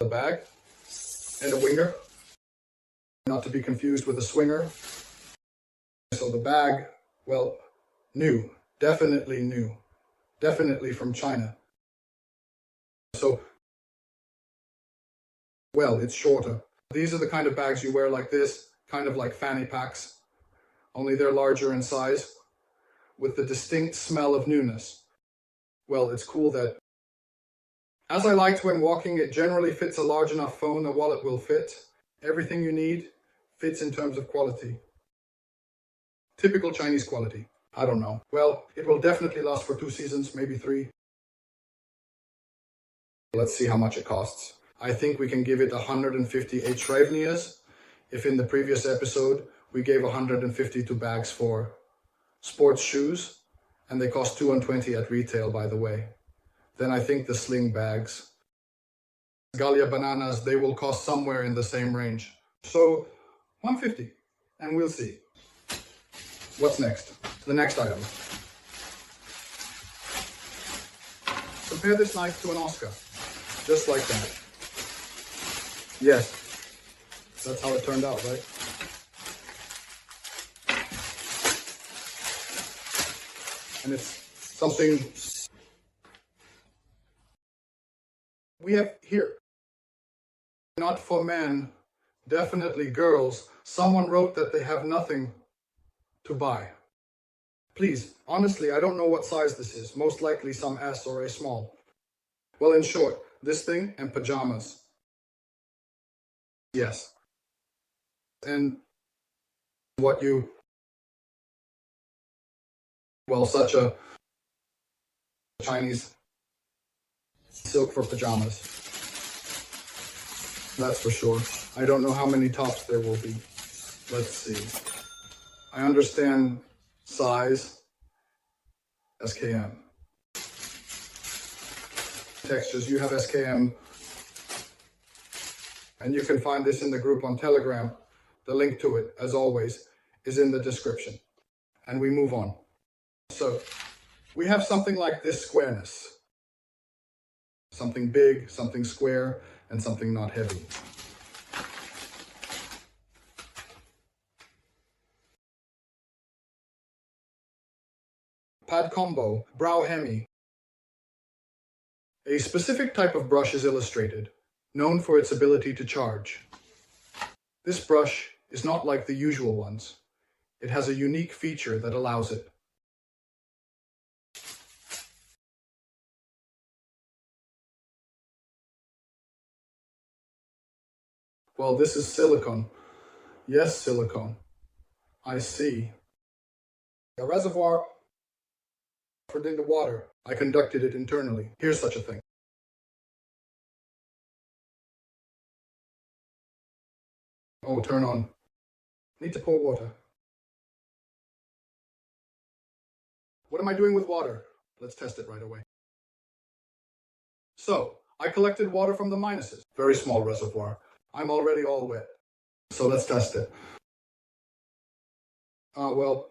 A bag and a winger, not to be confused with a swinger. So the bag, well, new, definitely from China. So, well, it's shorter. These are the kind of bags you wear like this, kind of like fanny packs, only they're larger in size, with the distinct smell of newness. Well, it's cool that, as I liked when walking, it generally fits a large enough phone, the wallet will fit. Everything you need fits in terms of quality. Typical Chinese quality. I don't know. Well, it will definitely last for 2 seasons, maybe 3. Let's see how much it costs. I think we can give it 158 Shrevenias. If in the previous episode we gave 150 to bags for sports shoes, and they cost 220 at retail, by the way, then I think the sling bags, Galia bananas, they will cost somewhere in the same range. So 150, and we'll see. What's next? The next item. Compare this knife to an Oscar, just like that. Yes, that's how it turned out, right? And it's something we have here. Not for men, definitely girls. Someone wrote that they have nothing to buy. Please, honestly, I don't know what size this is. Most likely some S or a small. Well, in short, this thing and pajamas. Yes. And what you... Well, such a Chinese silk for pajamas. That's for sure. I don't know how many tops there will be. Let's see. I understand size, SKM. Textures, you have SKM. And you can find this in the group on Telegram. The link to it, as always, is in the description. And we move on. So, we have something like this squareness. Something big, something square, and something not heavy. Pad combo, brow hemi. A specific type of brush is illustrated, known for its ability to charge. This brush is not like the usual ones. It has a unique feature that allows it. Well, this is silicone. Yes, silicone. I see. A reservoir for in the water. I conducted it internally. Here's such a thing. Oh, turn on. Need to pour water. What am I doing with water? Let's test it right away. So, I collected water from the minuses. Very small reservoir. I'm already all wet. So let's test it. Well,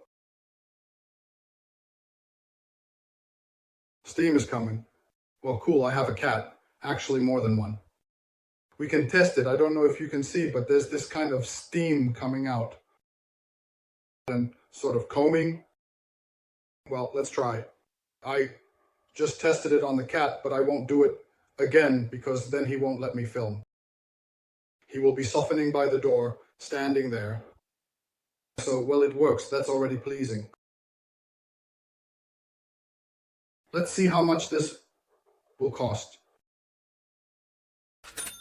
steam is coming. Well, cool, I have a cat. Actually, more than one. We can test it. I don't know if you can see, but there's this kind of steam coming out. And sort of combing. Well, let's try. I just tested it on the cat, but I won't do it again because then he won't let me film. He will be softening by the door, standing there. So, well, it works. That's already pleasing. Let's see how much this will cost.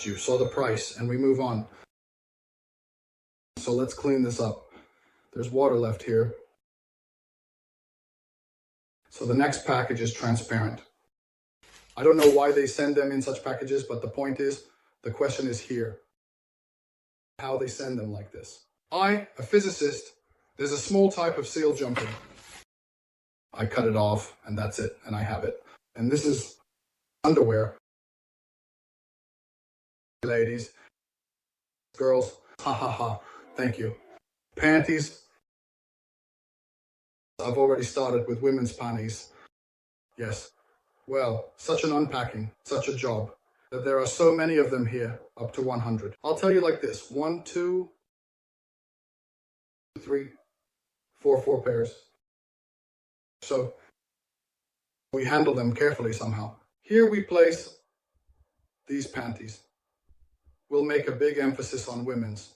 You saw the price, and we move on. So let's clean this up. There's water left here. So the next package is transparent. I don't know why they send them in such packages, but the point is, the question is here. How they send them like this. I, a physicist, there's a small type of seal jumping. I cut it off, and that's it, and I have it. And this is underwear. Ladies, girls, ha ha ha, thank you. Panties. I've already started with women's panties. Yes. Well, such an unpacking, such a job. that there are so many of them here, up to 100. I'll tell you like this: 1, 2, 3, 4 pairs. So we handle them carefully somehow. Here we place these panties. We'll make a big emphasis on women's.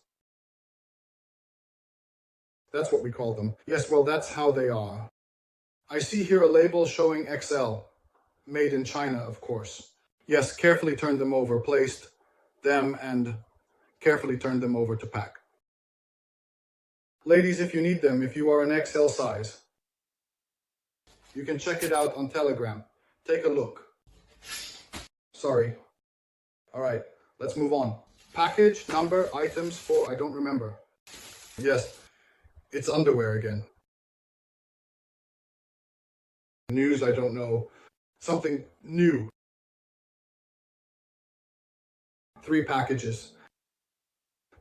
That's what we call them. Yes, well, that's how they are. I see here a label showing XL, made in China, of course. Yes, carefully turned them over, placed them and carefully turned them over to pack. Ladies, if you need them, if you are an XL size, you can check it out on Telegram. Take a look. Sorry. All right, let's move on. Package, number, items for, I don't remember. Yes, it's underwear again. News, I don't know. Something new. 3 packages.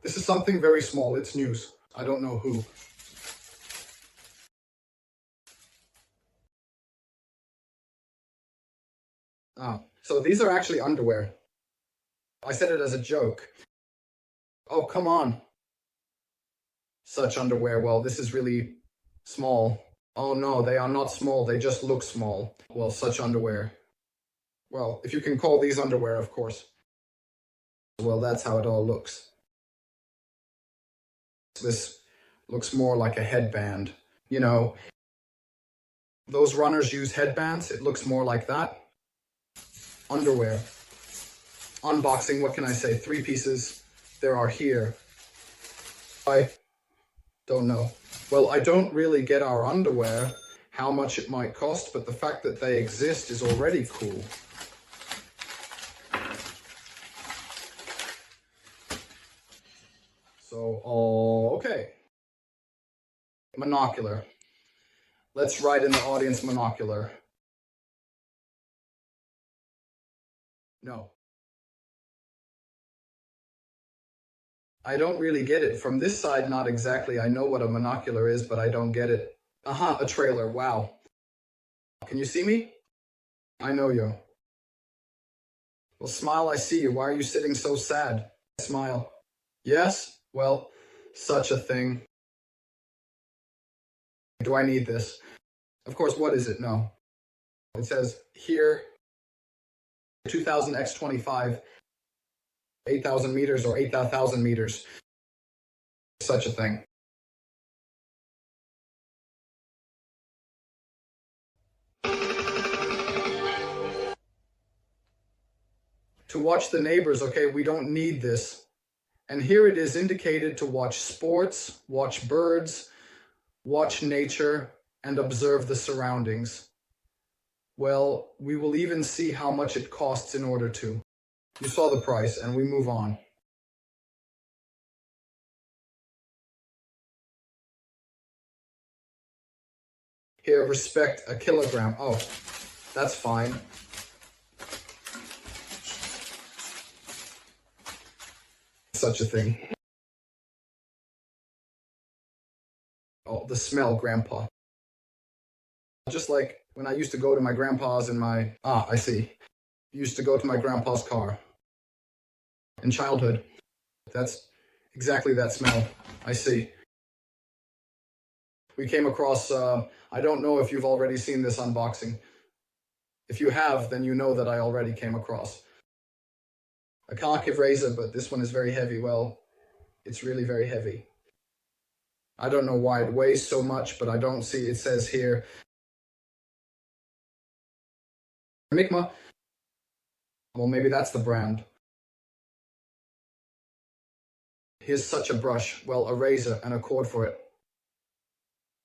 This is something very small. It's news. I don't know who. So these are actually underwear. I said it as a joke. Oh, come on. Such underwear. Well, this is really small. Oh no, they are not small. They just look small. Well, such underwear. Well, if you can call these underwear, of course. Well, that's how it all looks. This looks more like a headband. You know, those runners use headbands. It looks more like that. Underwear. Unboxing, what can I say? 3 pieces there are here. I don't know. Well, I don't really get our underwear, how much it might cost, but the fact that they exist is already cool. So, okay. Monocular. Let's write in the audience monocular. No. I don't really get it. From this side, not exactly. I know what a monocular is, but I don't get it. A trailer. Wow. Can you see me? I know you. Well, smile, I see you. Why are you sitting so sad? Smile. Yes? Well, such a thing. Do I need this? Of course, what is it? No. It says here, 2000 x 25, 8,000 meters or 8,000 meters. Such a thing. To watch the neighbors, okay, we don't need this. And here it is indicated to watch sports, watch birds, watch nature, and observe the surroundings. Well, we will even see how much it costs in order to. You saw the price, and we move on. Here, respect a kilogram. Oh, that's fine. Such a thing. Oh, the smell, Grandpa. Just like when I used to go to my grandpa's in my... I see. Used to go to my grandpa's car. In childhood. That's exactly that smell. I see. We came across... I don't know if you've already seen this unboxing. If you have, then you know that I already came across. A concave razor, but this one is very heavy. Well, it's really very heavy. I don't know why it weighs so much, but I don't see, it says here, Migma. Well, maybe that's the brand. Here's such a brush. Well, a razor and a cord for it.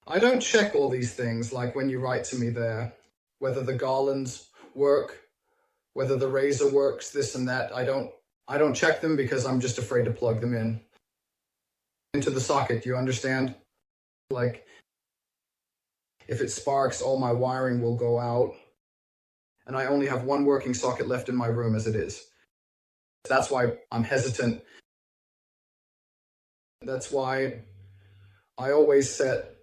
I don't check all these things, like when you write to me there, whether the garlands work, whether the razor works, this and that. I don't check them because I'm just afraid to plug them in. Into the socket, you understand? Like, if it sparks, all my wiring will go out. And I only have one working socket left in my room as it is. That's why I'm hesitant. That's why I always set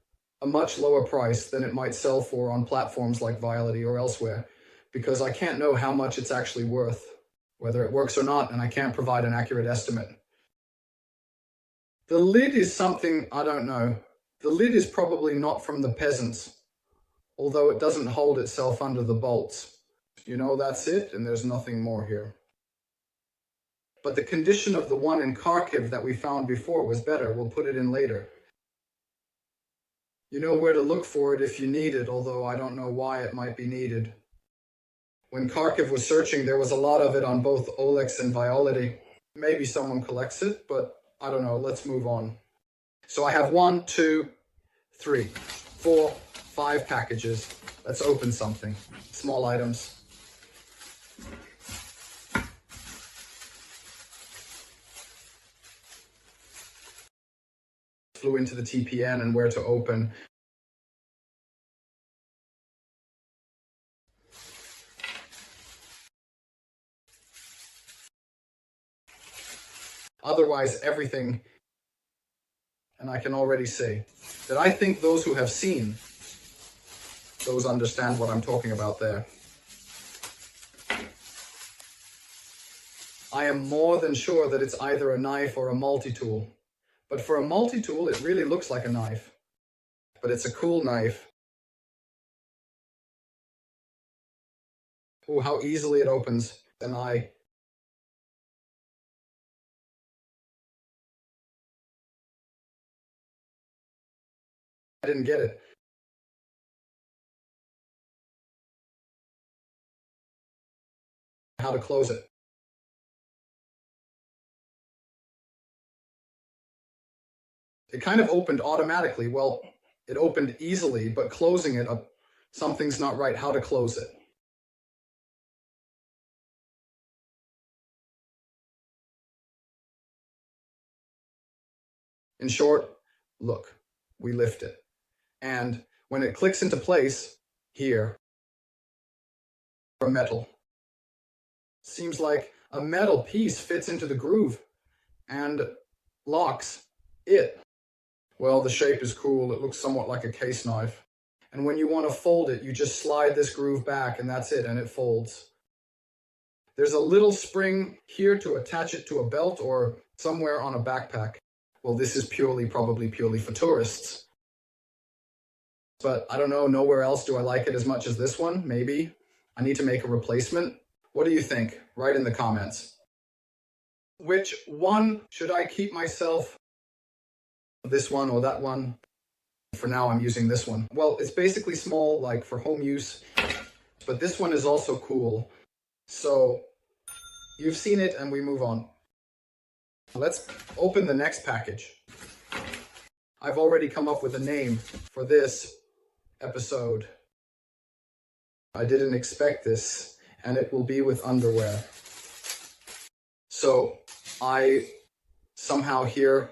a much lower price than it might sell for on platforms like Viality or elsewhere, because I can't know how much it's actually worth. whether it works or not, and I can't provide an accurate estimate. The lid is something, I don't know. The lid is probably not from the peasants, although it doesn't hold itself under the bolts. You know, that's it, and there's nothing more here. But the condition of the one in Kharkiv that we found before was better. We'll put it in later. You know where to look for it if you need it, although I don't know why it might be needed. When Kharkiv was searching, there was a lot of it on both Olex and Violity. Maybe someone collects it, but I don't know. Let's move on. So I have 1, 2, 3, 4, 5 packages. Let's open something. Small items. Flew into the TPN and where to open. Otherwise, everything, and I can already say that I think those who have seen, those understand what I'm talking about there. I am more than sure that it's either a knife or a multi-tool. But for a multi-tool, it really looks like a knife. But it's a cool knife. Oh, how easily it opens. And I didn't get it. How to close it. It kind of opened automatically. Well, it opened easily, but closing it, something's not right. How to close it. In short, look, we lift it. And when it clicks into place, here, a metal. Seems like a metal piece fits into the groove and locks it. Well, the shape is cool. It looks somewhat like a case knife. And when you want to fold it, you just slide this groove back and that's it, and it folds. There's a little spring here to attach it to a belt or somewhere on a backpack. Well, this is probably purely for tourists. But I don't know, nowhere else do I like it as much as this one, maybe. I need to make a replacement. What do you think? Write in the comments. Which one should I keep myself? This one or that one? For now, I'm using this one. Well, it's basically small, like for home use, but this one is also cool. So you've seen it and we move on. Let's open the next package. I've already come up with a name for this episode. I didn't expect this, and it will be with underwear. So I somehow here,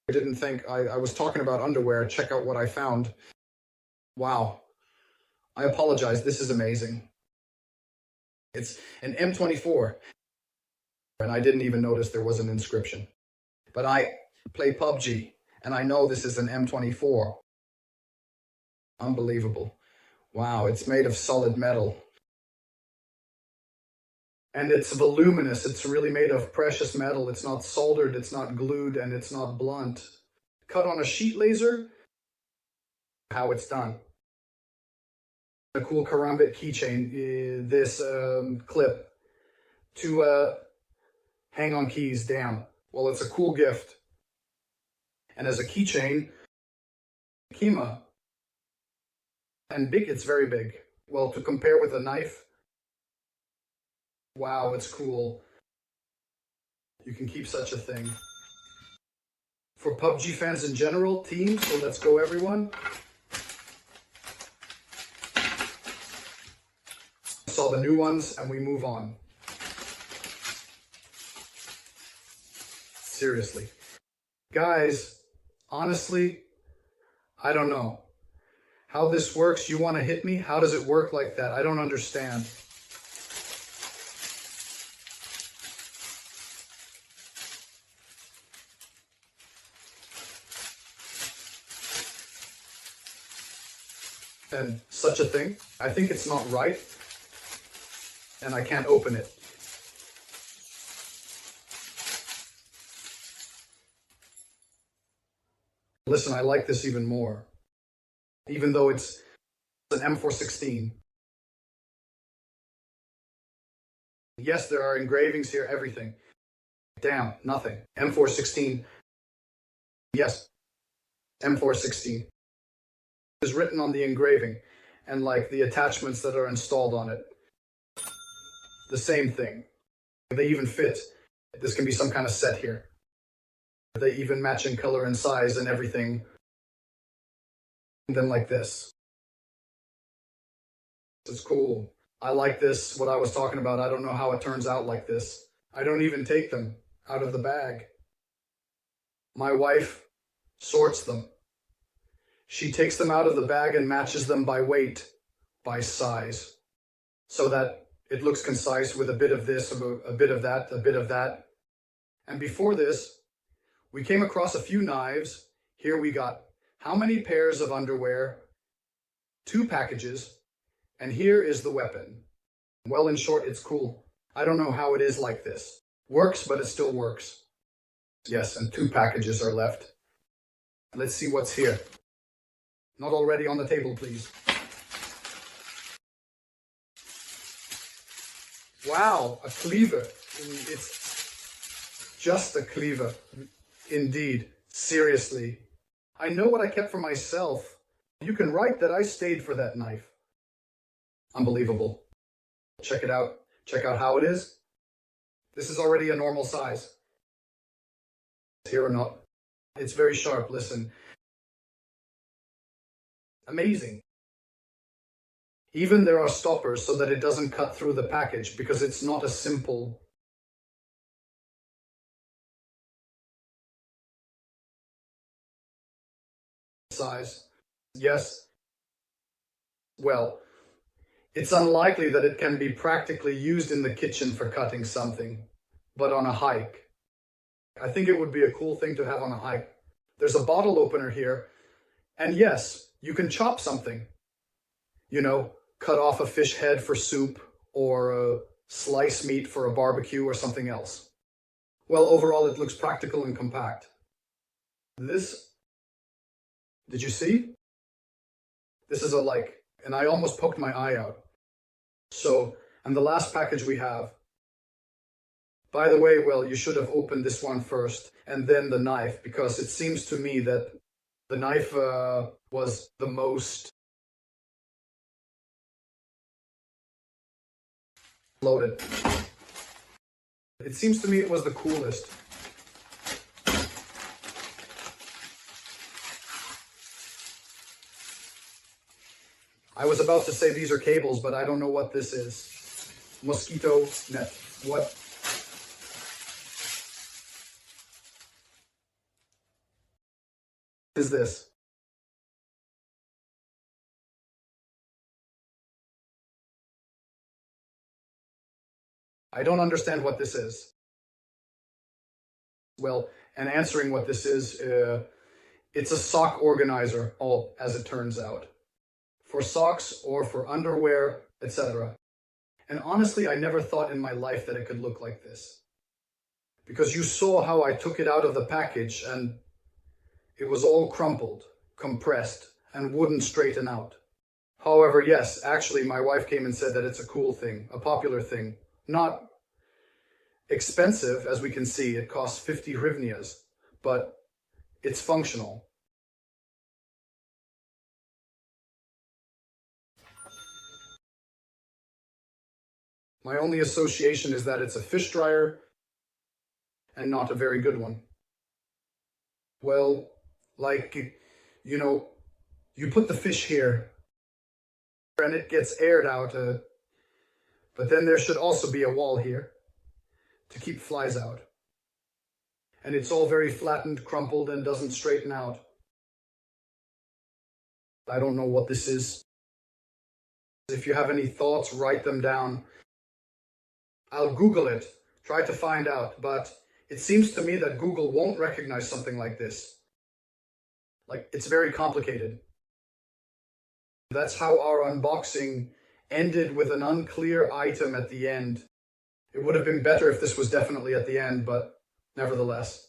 I didn't think I was talking about underwear. Check out what I found. Wow. I apologize. This is amazing. It's an M24. And I didn't even notice there was an inscription. But I play PUBG, and I know this is an M24. Unbelievable. Wow, it's made of solid metal. And it's voluminous. It's really made of precious metal. It's not soldered, it's not glued, and it's not blunt. Cut on a sheet laser. How it's done. A cool karambit keychain. This clip to hang on keys. Damn. Well, it's a cool gift. And as a keychain, Kima. And big, it's very big. Well, to compare with a knife, wow, it's cool. You can keep such a thing. For PUBG fans in general, team, so let's go everyone. Saw the new ones and we move on. Seriously. Guys, honestly, I don't know how this works. You want to hit me? How does it work like that? I don't understand. And such a thing, I think it's not right, and I can't open it. Listen, I like this even more, even though it's an M416. Yes, there are engravings here, everything. Damn, nothing. M416. Yes, M416 is written on the engraving, and like the attachments that are installed on it, the same thing. They even fit. This can be some kind of set here. They even match in color and size and everything. And then like this. It's cool. I like this, what I was talking about. I don't know how it turns out like this. I don't even take them out of the bag. My wife sorts them. She takes them out of the bag and matches them by weight, by size, so that it looks concise with a bit of this, a bit of that, a bit of that. And before this, we came across a few knives. Here we got how many pairs of underwear, 2 packages, and here is the weapon. Well, in short, it's cool. I don't know how it is like this. Works, but it still works. Yes, and 2 packages are left. Let's see what's here. Not already on the table, please. Wow, a cleaver. It's just a cleaver. Indeed, seriously. I know what I kept for myself. You can write that I stayed for that knife. Unbelievable. Check it out. Check out how it is. This is already a normal size. Here or not. It's very sharp, listen. Amazing. Even there are stoppers so that it doesn't cut through the package because it's not a simple size. Yes. Well, it's unlikely that it can be practically used in the kitchen for cutting something, but on a hike. I think it would be a cool thing to have on a hike. There's a bottle opener here, and yes, you can chop something. You know, cut off a fish head for soup, or slice meat for a barbecue or something else. Well, overall, it looks practical and compact. This, did you see? This is a like, and I almost poked my eye out. So, and the last package we have. By the way, well, you should have opened this one first, and then the knife, because it seems to me that the knife was the most loaded. It seems to me it was the coolest. I was about to say these are cables, but I don't know what this is. Mosquito net. What? Is this? I don't understand what this is. Well, and answering what this is, it's a sock organizer, as it turns out. For socks or for underwear, etc. And honestly, I never thought in my life that it could look like this. Because you saw how I took it out of the package and it was all crumpled, compressed, and wouldn't straighten out. However, yes, actually my wife came and said that it's a cool thing, a popular thing. Not expensive, as we can see, it costs 50 hryvnias, but it's functional. My only association is that it's a fish dryer and not a very good one. Well, like, you know, you put the fish here and it gets aired out, but then there should also be a wall here to keep flies out. And it's all very flattened, crumpled, and doesn't straighten out. I don't know what this is. If you have any thoughts, write them down. I'll Google it, try to find out, but it seems to me that Google won't recognize something like this. Like, it's very complicated. That's how our unboxing ended, with an unclear item at the end. It would have been better if this was definitely at the end, but nevertheless.